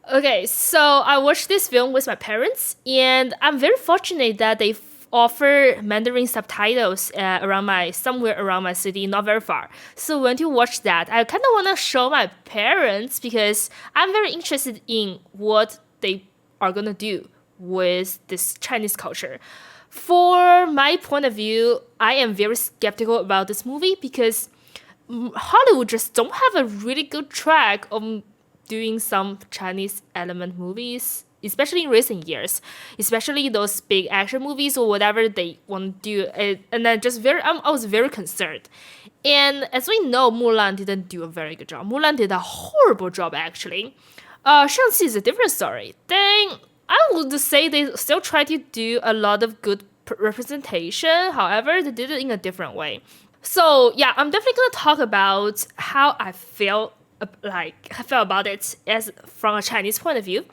Okay, so I watched this film with my parents, and I'm very fortunate that they offer Mandarin subtitles somewhere around my city, not very far. So when you watch that, I kind of want to show my parents because I'm very interested in what they are gonna do with this Chinese culture. For my point of view, I am very skeptical about this movie because Hollywood just don't have a really good track of doing some Chinese element movies, especially in recent years, especially those big action movies or whatever they want to do. And I was very concerned. And as we know, Mulan didn't do a very good job. Mulan did a horrible job actually. Shang-Chi is a different story. Then I would say they still try to do a lot of good representation. However, they did it in a different way. So yeah, I'm definitely gonna talk about how I felt about it as from a Chinese point of view.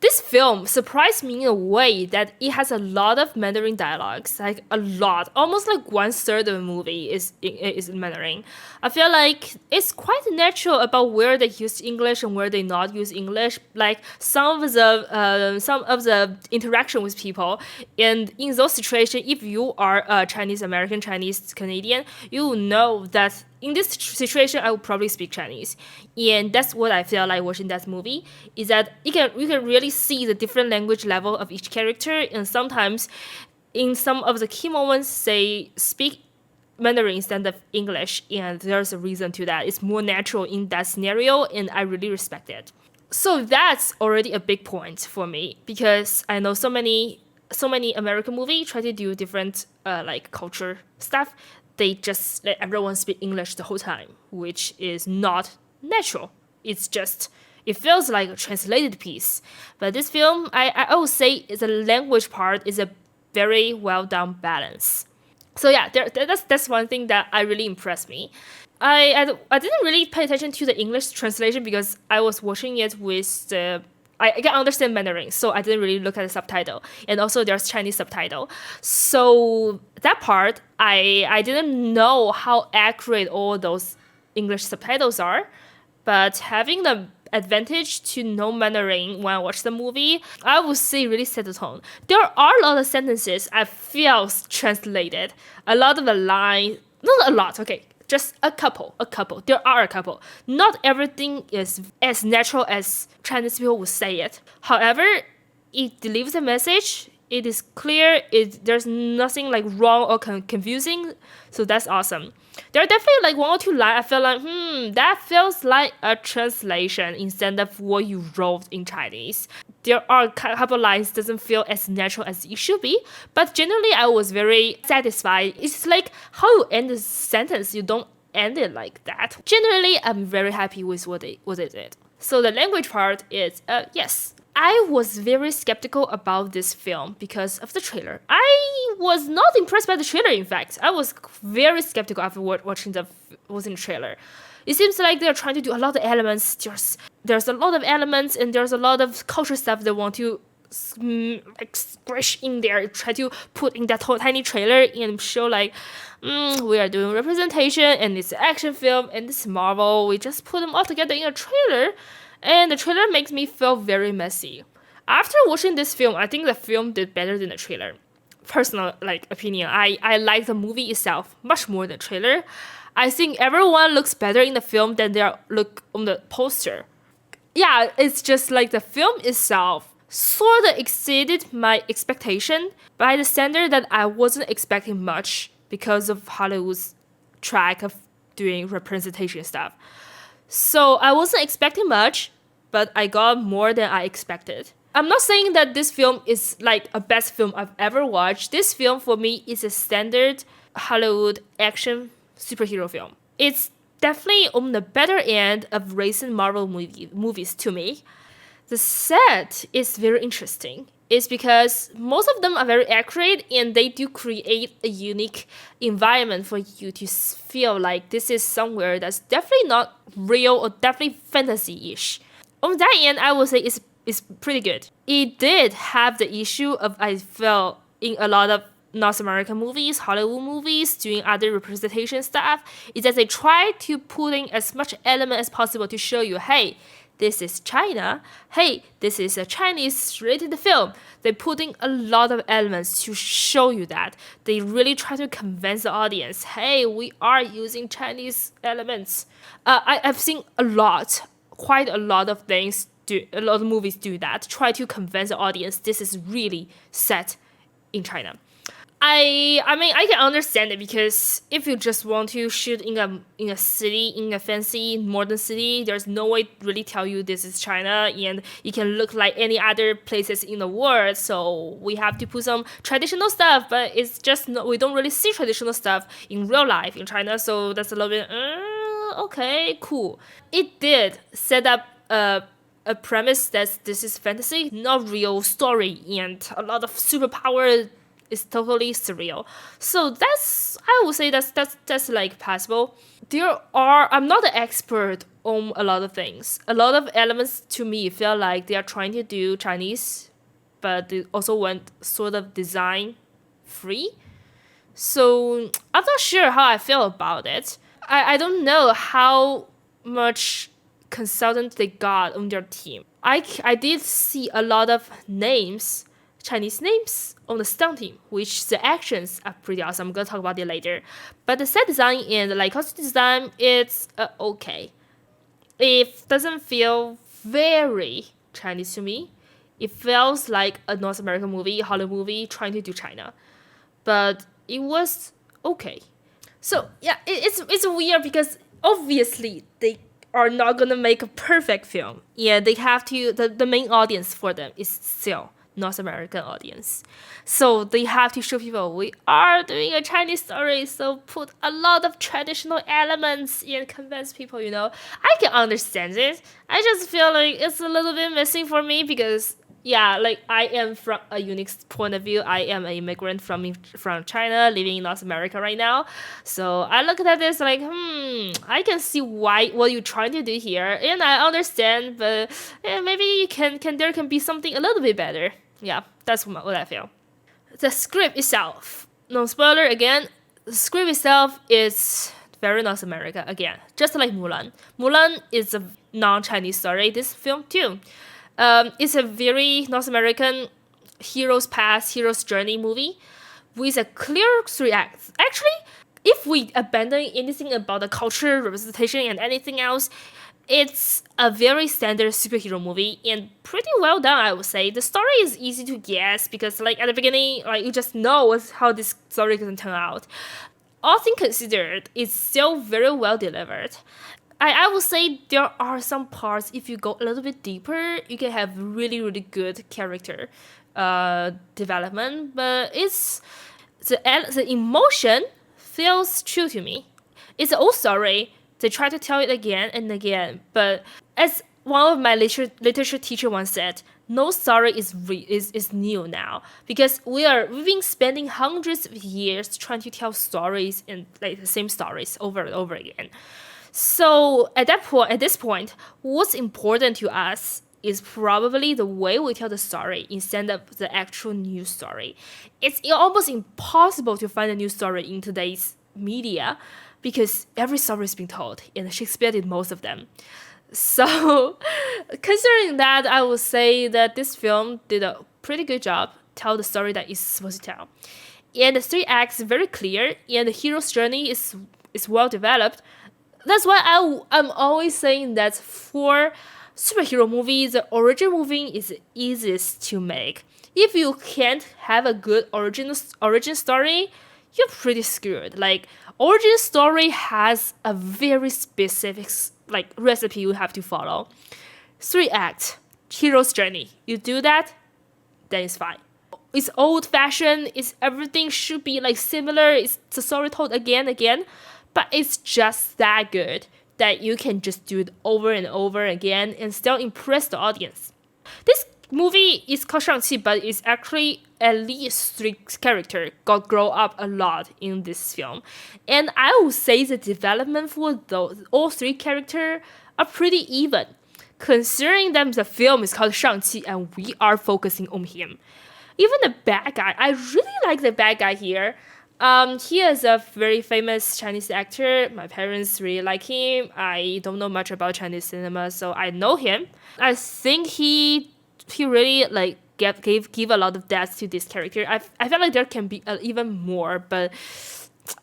This film surprised me in a way that it has a lot of Mandarin dialogues, like a lot, almost like 1/3 of the movie is in Mandarin. I feel like it's quite natural about where they use English and where they not use English. Like some of the interaction with people, and in those situations, if you are a Chinese American, Chinese Canadian, you know that in this situation, I would probably speak Chinese, and that's what I feel like watching that movie. Is that you can really see the different language level of each character, and sometimes, in some of the key moments, they speak Mandarin instead of English, and there's a reason to that. It's more natural in that scenario, and I really respect it. So that's already a big point for me because I know so many American movies try to do different like culture stuff. They just let everyone speak English the whole time, which is not natural. It feels like a translated piece. But this film, I would say, is a language part is a very well done balance. So yeah, that's one thing that I really impressed me. I didn't really pay attention to the English translation because I was watching it with the I can understand Mandarin, so I didn't really look at the subtitle. And also there's Chinese subtitle. So that part I didn't know how accurate all those English subtitles are. But having the advantage to know Mandarin when I watch the movie, I would say really set the tone. There are a lot of sentences I feel translated. A lot of the line, not a lot, okay, just a couple. There are a couple. Not everything is as natural as Chinese people would say it. However, it delivers a message. It is clear. There's nothing like wrong or confusing. So that's awesome. There are definitely like one or two lines I feel like, that feels like a translation instead of what you wrote in Chinese. There are a couple lines doesn't feel as natural as it should be, but generally I was very satisfied. It's like how you end a sentence, you don't end it like that. Generally, I'm very happy with what they did. So the language part is yes. I was very skeptical about this film because of the trailer. I was not impressed by the trailer, in fact. I was very skeptical after watching the trailer. It seems like they're trying to do a lot of elements. There's a lot of elements and there's a lot of culture stuff they want to like squish in there, try to put in that whole tiny trailer and show like, we are doing representation and it's an action film and it's Marvel. We just put them all together in a trailer. And the trailer makes me feel very messy. After watching this film, I think the film did better than the trailer. Personal opinion, I like the movie itself much more than the trailer. I think everyone looks better in the film than they look on the poster. Yeah, it's just like the film itself sort of exceeded my expectation by the standard that I wasn't expecting much because of Hollywood's track of doing representation stuff. So I wasn't expecting much, but I got more than I expected. I'm not saying that this film is like a best film I've ever watched. This film for me is a standard Hollywood action superhero film. It's definitely on the better end of recent Marvel movies to me. The set is very interesting. It's because most of them are very accurate and they do create a unique environment for you to feel like this is somewhere that's definitely not real or definitely fantasy-ish. On that end, I would say it's pretty good. It did have the issue of I felt in a lot of North American movies, Hollywood movies, doing other representation stuff, is that they try to put in as much element as possible to show you, hey, this is China. Hey, this is a Chinese related film. They put in a lot of elements to show you that. They really try to convince the audience, hey, we are using Chinese elements. I've seen quite a lot of things a lot of movies do that, try to convince the audience this is really set in China. I mean I can understand it because if you just want to shoot in a city, in a fancy modern city, there's no way to really tell you this is China and it can look like any other places in the world. So we have to put some traditional stuff, but it's just we don't really see traditional stuff in real life in China. So that's a little bit okay, cool. It did set up a premise that this is fantasy, not real story, and a lot of superpower is totally surreal. So I would say that's like possible. I'm not an expert on a lot of things. A lot of elements to me feel like they are trying to do Chinese, but they also went sort of design free. So I'm not sure how I feel about it. I don't know how much consultant they got on their team. I did see a lot of names, Chinese names, on the stunt team, which the actions are pretty awesome. I'm gonna talk about it later. But the set design and like costume design, it's okay. It doesn't feel very Chinese to me. It feels like a North American movie, Hollywood movie trying to do China. But it was okay. So yeah, it's weird because obviously they are not gonna make a perfect film. Yeah, they have to. The main audience for them is still North American audience, so they have to show people we are doing a Chinese story. So put a lot of traditional elements and convince people. I can understand it. I just feel like it's a little bit missing for me because yeah, like I am from a unique point of view. I am an immigrant from China, living in North America right now. So I look at this like, I can see what you're trying to do here, and I understand, but maybe there can be something a little bit better. Yeah, that's what I feel. The script itself, no spoiler again. The script itself is very North America again, just like Mulan. Mulan is a non-Chinese story. This film too. It's a very North American hero's past, hero's journey movie with a clear three acts. Actually, if we abandon anything about the culture, representation, and anything else, it's a very standard superhero movie and pretty well done, I would say. The story is easy to guess because, like, at the beginning, like, you just know how this story can turn out. All things considered, it's still very well delivered. I would say there are some parts, if you go a little bit deeper, you can have really, really good character development, but the emotion feels true to me. It's an old story. They try to tell it again and again, but as one of my literature teacher once said, no story is new now because we've been spending hundreds of years trying to tell stories and like the same stories over and over again. So at this point, what's important to us is probably the way we tell the story instead of the actual news story. It's almost impossible to find a news story in today's media because every story is being told, and Shakespeare did most of them. So, considering that, I would say that this film did a pretty good job tell the story that it's supposed to tell. And the three acts are very clear, and the hero's journey is well developed. That's why I'm always saying that for superhero movies, the origin movie is the easiest to make. If you can't have a good origin story, you're pretty screwed. Like, origin story has a very specific like recipe you have to follow. 3 acts, hero's journey. You do that, then it's fine. It's old fashioned. Everything should be like similar. It's the story told again, but it's just that good that you can just do it over and over again and still impress the audience. This movie is called Shang-Chi, but it's actually at least 3 characters got grow up a lot in this film. And I would say the development for all 3 characters are pretty even, considering that the film is called Shang-Chi and we are focusing on him. Even the bad guy, I really like the bad guy here. He is a very famous Chinese actor. My parents really like him. I don't know much about Chinese cinema, so I know him. I think he really like give a lot of depth to this character. I feel like there can be even more, but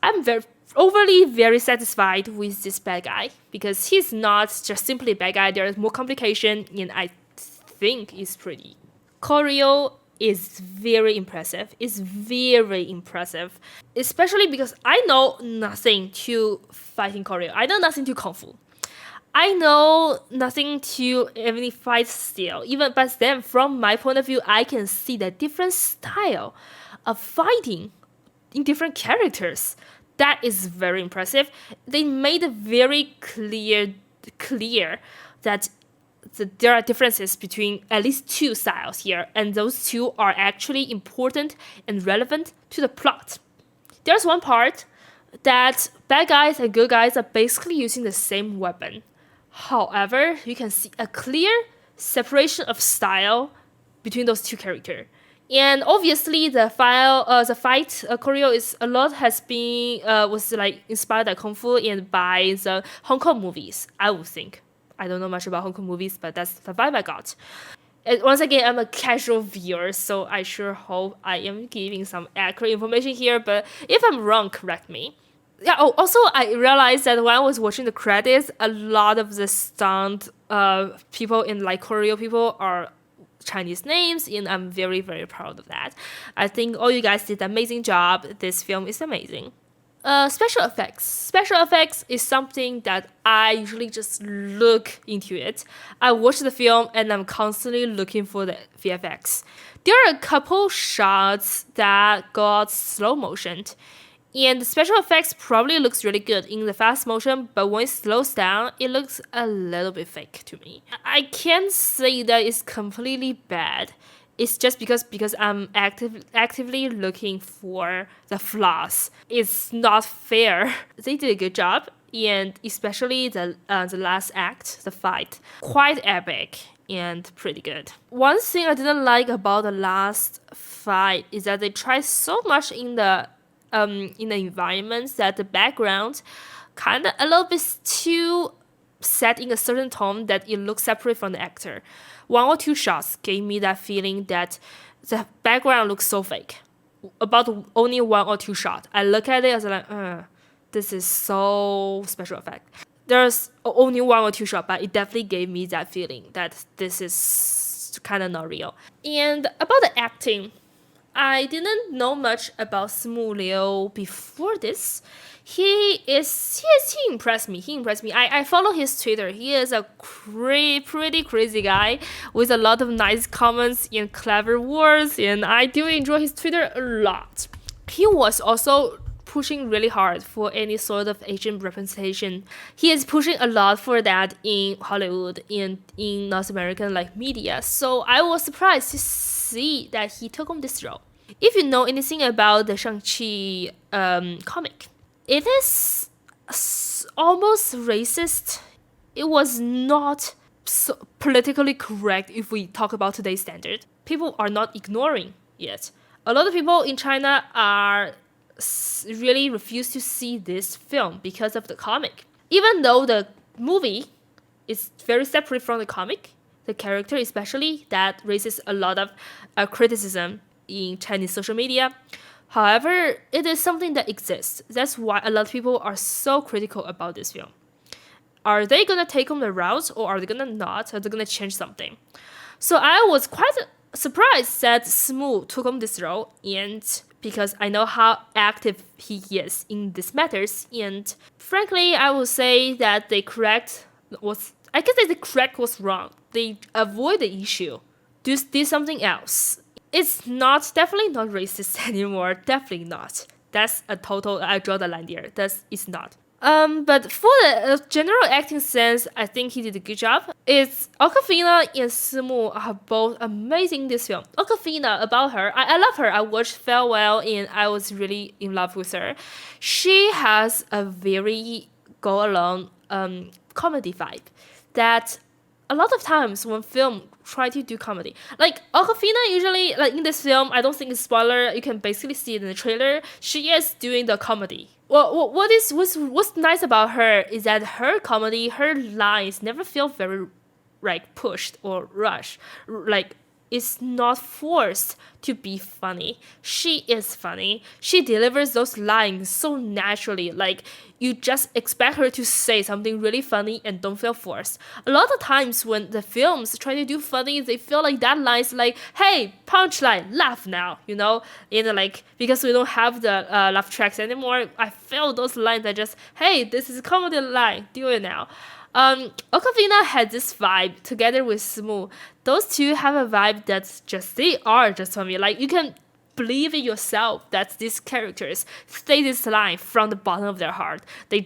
I'm very overly very satisfied with this bad guy because he's not just simply a bad guy. There's more complication, and I think it's pretty. Choreo is very impressive. It's very impressive, especially because I know nothing to fighting choreo. I know nothing to kung fu. I know nothing to any fight style. Even but then, from my point of view, I can see the different style of fighting in different characters. That is very impressive. They made it very clear that there are differences between at least two styles here, and those two are actually important and relevant to the plot. There's one part that bad guys and good guys are basically using the same weapon. However, you can see a clear separation of style between those two characters. And obviously, the fight choreo is a lot has been was like inspired by kung fu and by the Hong Kong movies. I would think. I don't know much about Hong Kong movies, but that's the vibe I got. And once again, I'm a casual viewer, so I sure hope I am giving some accurate information here. But if I'm wrong, correct me. Yeah. Oh, also, I realized that when I was watching the credits, a lot of the stunt people in like choreo people are Chinese names, and I'm very, very proud of that. I think all you guys did an amazing job. This film is amazing. Special effects. Special effects is something that I usually just look into it. I watch the film and I'm constantly looking for the VFX. There are a couple shots that got slow motioned, and the special effects probably looks really good in the fast motion, but when it slows down, it looks a little bit fake to me. I can't say that it's completely bad. It's just because I'm actively looking for the flaws. It's not fair. They did a good job, and especially the last act, the fight, quite epic and pretty good. One thing I didn't like about the last fight is that they tried so much in the environments that the background kind of a little bit too set in a certain tone that it looks separate from the actor. One or two shots gave me that feeling that the background looks so fake. About only one or two shots, I look at it as like, this is so special effect. There's only one or two shots, but it definitely gave me that feeling that this is kind of not real. And about the acting, I didn't know much about Simu Liu before this. He impressed me. He impressed me. I follow his Twitter. He is a pretty crazy guy with a lot of nice comments and clever words, and I do enjoy his Twitter a lot. He was also pushing really hard for any sort of Asian representation. He is pushing a lot for that in Hollywood and in North American like media. So I was surprised to see that he took on this role. If you know anything about the Shang-Chi comic, it is almost racist. It was not so politically correct if we talk about today's standard. People are not ignoring it. A lot of people in China are really refuse to see this film because of the comic. Even though the movie is very separate from the comic, the character especially that raises a lot of criticism in Chinese social media. However, it is something that exists. That's why a lot of people are so critical about this film. Are they gonna take on the route, or are they gonna not? Are they gonna change something? So I was quite surprised that Simu took on this role, and because I know how active he is in these matters, and frankly, I would say that the correct was wrong. They avoid the issue, did something else. It's not definitely not racist anymore. Definitely not. That's a total. I draw the line there. It's not. But for the general acting sense, I think he did a good job. It's Awkwafina and Simu are both amazing in this film. Awkwafina, about her, I love her. I watched Farewell and I was really in love with her. She has a very go along comedy vibe that a lot of times when film try to do comedy, like Awkwafina usually, like in this film, I don't think it's spoiler. You can basically see it in the trailer. She is doing the comedy. Well, what's nice about her is that her comedy, her lines never feel very like pushed or rushed. Like is not forced to be funny. She is funny. She delivers those lines so naturally. Like you just expect her to say something really funny and don't feel forced. A lot of times when the films try to do funny, they feel like that line's like, hey, punchline, laugh now, you know? And like, because we don't have the laugh tracks anymore, I feel those lines are just, hey, this is a comedy line, do it now. Okavina had this vibe together with Smooth. Those two have a vibe that's just, they are just for me. Like, you can believe in yourself that these characters say this line from the bottom of their heart. They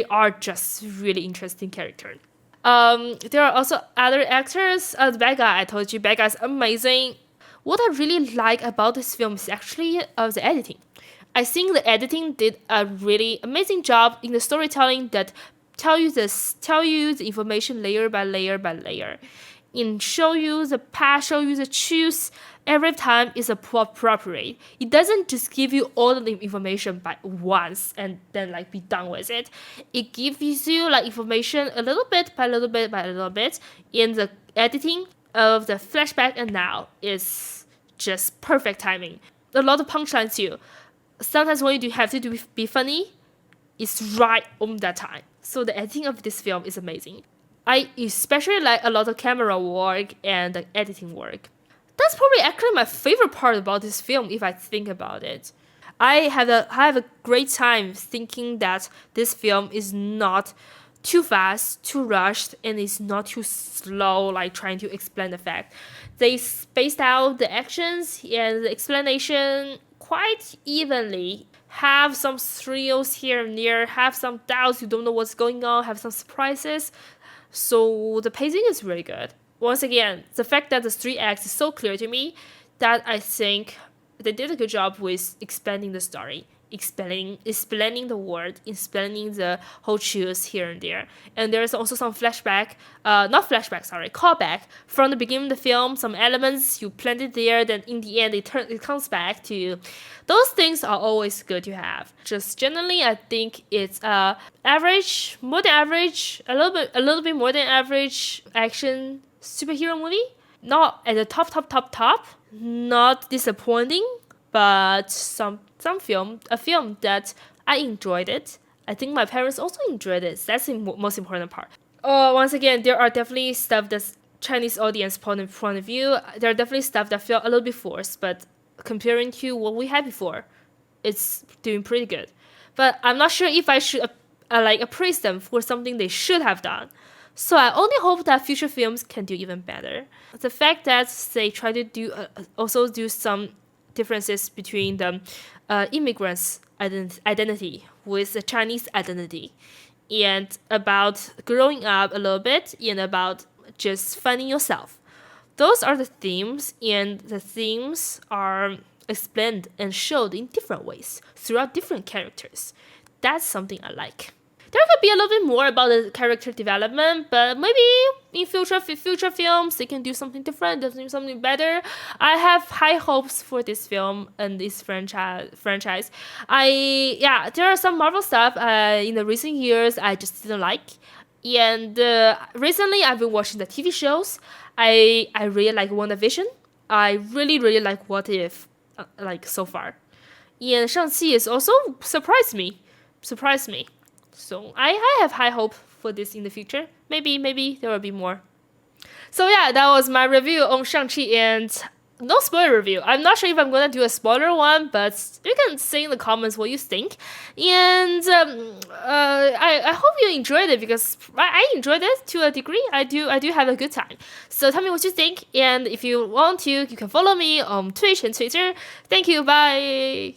are just really interesting characters. There are also other actors. The bad guy, I told you, bad guy's amazing. What I really like about this film is actually the editing. I think the editing did a really amazing job in the storytelling that tell you the information layer by layer by layer, and show you the path, show you the truth. Every time is appropriate. It doesn't just give you all the information by once and then like be done with it. It gives you like information a little bit by little bit by little bit. In the editing of the flashback and now is just perfect timing. A lot of punchlines too. Sometimes when you have to be funny, it's right on that time. So the editing of this film is amazing. I especially like a lot of camera work and the editing work. That's probably actually my favorite part about this film if I think about it. I have a great time thinking that this film is not too fast, too rushed, and it's not too slow, like trying to explain the fact. They spaced out the actions and the explanation quite evenly. Have some thrills here and there, have some doubts, you don't know what's going on, have some surprises. So the pacing is really good. Once again, the fact that the three acts is so clear to me that I think they did a good job with expanding the story, explaining the world, explaining the whole truth here and there. And there's also some callback from the beginning of the film. Some elements you planted there, then in the end it comes back to you. Those things are always good to have. Just generally, I think it's average, more than average, a little bit more than average action superhero movie. Not at the top. Not disappointing, but a film that I enjoyed it. I think my parents also enjoyed it. That's the most important part. Once again, there are definitely stuff that's Chinese audience point of view. There are definitely stuff that feel a little bit forced, but comparing to what we had before, it's doing pretty good. But I'm not sure if I should like appraise them for something they should have done. So I only hope that future films can do even better. The fact that they try to also do some differences between the immigrants' identity with the Chinese identity, and about growing up a little bit, and about just finding yourself. Those are the themes, and the themes are explained and showed in different ways throughout different characters. That's something I like. There could be a little bit more about the character development, but maybe in future films they can do something different, do something better. I have high hopes for this film and this franchise. There are some Marvel stuff in the recent years I just didn't like, and recently I've been watching the TV shows. I really like WandaVision. I really like What If, like so far, and Shang-Chi is also surprised me. So I have high hope for this in the future. Maybe there will be more. So yeah, that was my review on Shang-Chi, and no spoiler review. I'm not sure if I'm gonna do a spoiler one, but you can say in the comments what you think. And I hope you enjoyed it, because I enjoyed it to a degree. I do have a good time. So tell me what you think, and if you want to, you can follow me on Twitch and Twitter. Thank you. Bye.